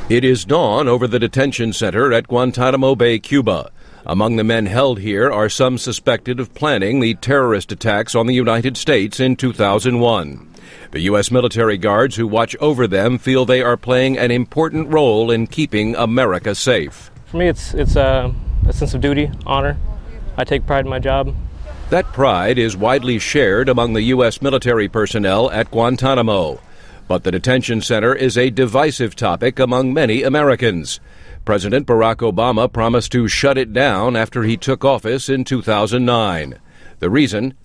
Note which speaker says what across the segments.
Speaker 1: It is dawn over the detention center at Guantanamo Bay, Cuba. Among the men held here are some suspected of planning the terrorist attacks on the United States in 2001. The U.S. military guards who watch over them feel they are playing an important role in keeping America safe.
Speaker 2: For me, it's a sense of duty, honor. I take pride in my job.
Speaker 1: That pride is widely shared among the U.S. military personnel at Guantanamo. But the detention center is a divisive topic among many Americans. President Barack Obama promised to shut it down after he took office in 2009. The reason?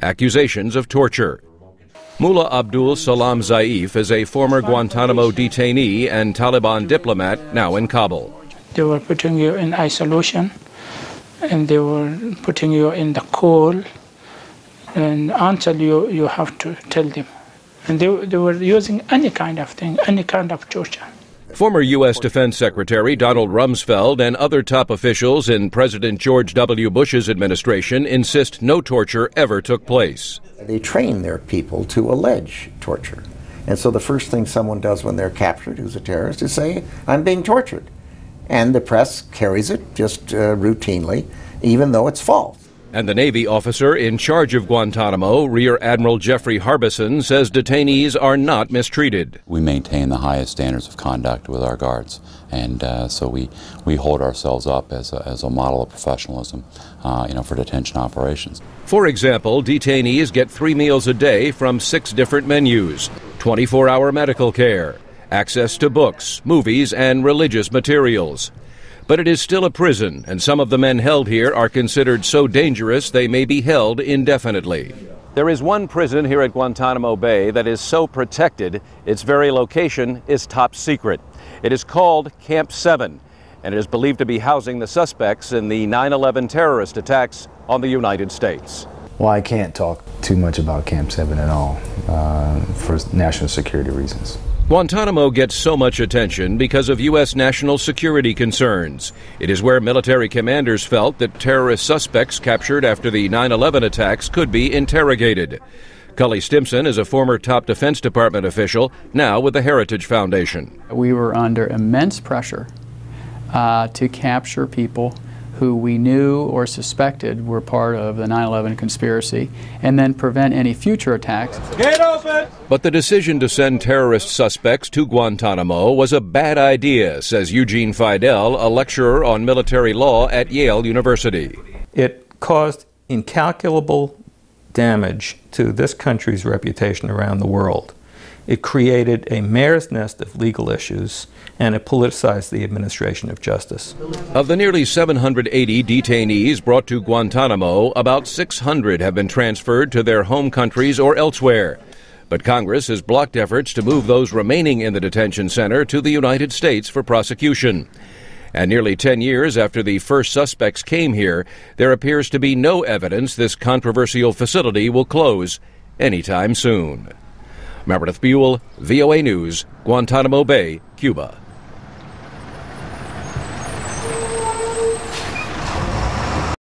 Speaker 1: Accusations of torture. Mullah Abdul Salam Zaeef is a former Guantanamo detainee and Taliban diplomat now in Kabul.
Speaker 3: They were putting you in isolation, and they were putting you in the cold, and until you have to tell them. And they were using any kind of thing, any kind of torture.
Speaker 1: Former U.S. Defense Secretary Donald Rumsfeld and other top officials in President George W. Bush's administration insist no torture ever took place.
Speaker 4: They train their people to allege torture. And so the first thing someone does when they're captured who's a terrorist is say, I'm being tortured. And the press carries it just routinely, even though it's false.
Speaker 1: And the Navy officer in charge of Guantanamo, Rear Admiral Jeffrey Harbeson, says detainees are not mistreated.
Speaker 5: We maintain the highest standards of conduct with our guards, and so we hold ourselves up as a model of professionalism, for detention operations.
Speaker 1: For example, detainees get 3 meals a day from 6 different menus, 24-hour medical care, access to books, movies, and religious materials. But it is still a prison, and some of the men held here are considered so dangerous they may be held indefinitely. There is one prison here at Guantanamo Bay that is so protected, its very location is top secret. It is called Camp 7, and it is believed to be housing the suspects in the 9/11 terrorist attacks on the United States.
Speaker 6: Well, I can't talk too much about Camp 7 at all, for national security reasons.
Speaker 1: Guantanamo gets so much attention because of U.S. national security concerns. It is where military commanders felt that terrorist suspects captured after the 9/11 attacks could be interrogated. Cully Stimson is a former top Defense Department official, now with the Heritage Foundation.
Speaker 7: We were under immense pressure to capture people who we knew or suspected were part of the 9/11 conspiracy, and then prevent any future attacks.
Speaker 1: Get open! But the decision to send terrorist suspects to Guantanamo was a bad idea, says Eugene Fidell, a lecturer on military law at Yale University.
Speaker 8: It caused incalculable damage to this country's reputation around the world. It created a mare's nest of legal issues, and it politicized the administration of justice.
Speaker 1: Of the nearly 780 detainees brought to Guantanamo, about 600 have been transferred to their home countries or elsewhere. But Congress has blocked efforts to move those remaining in the detention center to the United States for prosecution. And nearly 10 years after the first suspects came here, there appears to be no evidence this controversial facility will close anytime soon. Meredith, Buel, VOA News, Guantanamo Bay, Cuba.